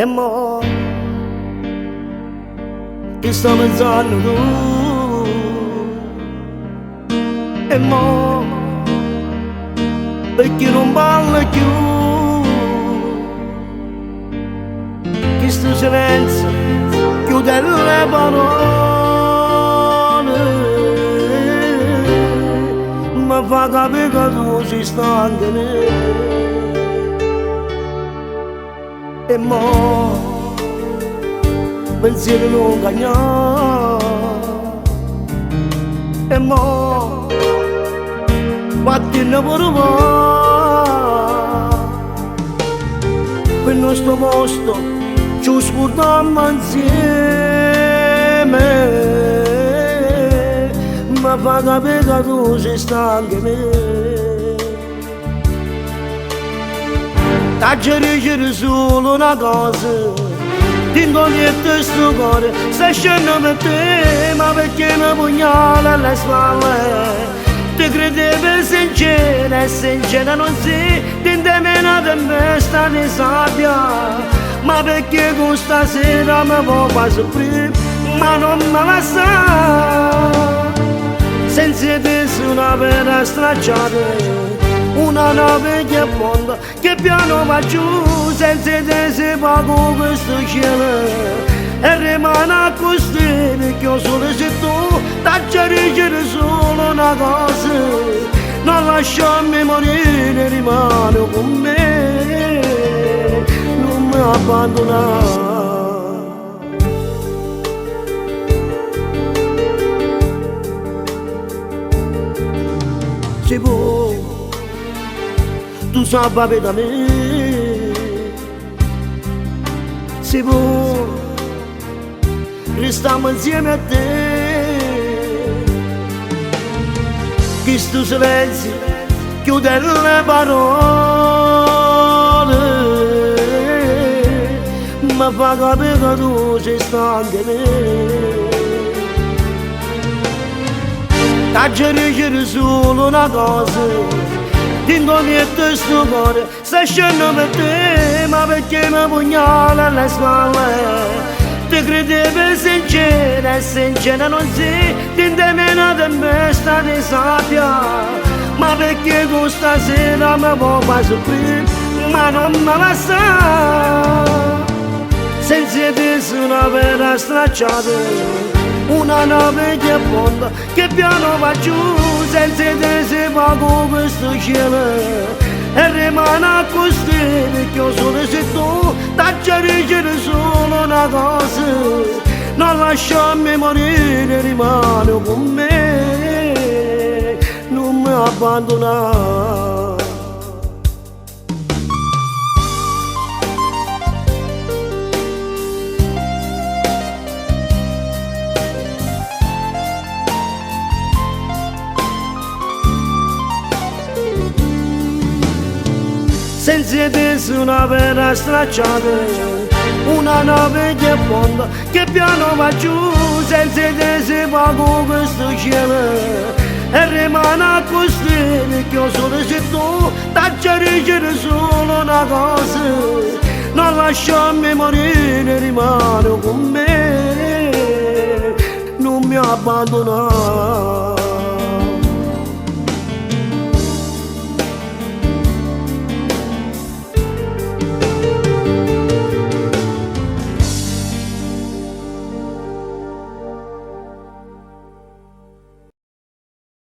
E mo che sto pensando tu, e mo perché non parla più, che sto silenzio chiude le parole, ma fa capire che tu sei stanca di me. E mo pensieri non cagnò, e mo battino pure va per il nostro posto ci scordiamo insieme, ma fa capire che tu sei stanca di me. T'aggiorgi solo una cosa, ti incognito sto cuore, stai scendendo per te, ma perché mi pugnala alle spalle? Ti credevi sincera e sincera non sei, ti intemi una tempesta di sabbia, ma perché questa sera mi può soffrire, ma non me la sa, senza te su una vera stracciata, una nave che affonda, che piano va giù, senza te si va con questo cielo, e rimane così, perché io solo se tu t'aggiorgi solo una cosa, non lasciarmi morire, rimane con me, non mi abbandonare. Se vuoi tu sappi da me, se vuoi restiamo insieme a te, che sto silenzio chiude le parole, ma fa capire che tu sei stanca di me. T'aggiorgi solo una cosa, ti incognito sto cuore, stai scendendo per te, ma perché mi pugnala alle spalle? Ti credevi sincera e sincera non sei, ti intemi una tempesta di sabbia, ma perché questa sera mi può soffrire, ma non me la sa, senza te su una vera stracciata, una nave che affonda, che piano va giù, senza te si va con questo cielo, e rimane così, perché io solo se tu t'aggiorgi solo una cosa, non lasciarmi morire, rimane con me, non mi abbandonare. Senza te su una vera stracciata, una nave che affonda, che piano va giù, senza te si va con questo cielo, e rimane così, perché io solo se tu t'aggiorgi solo una cosa, non lasciarmi morire, rimane con me, non mi abbandonare.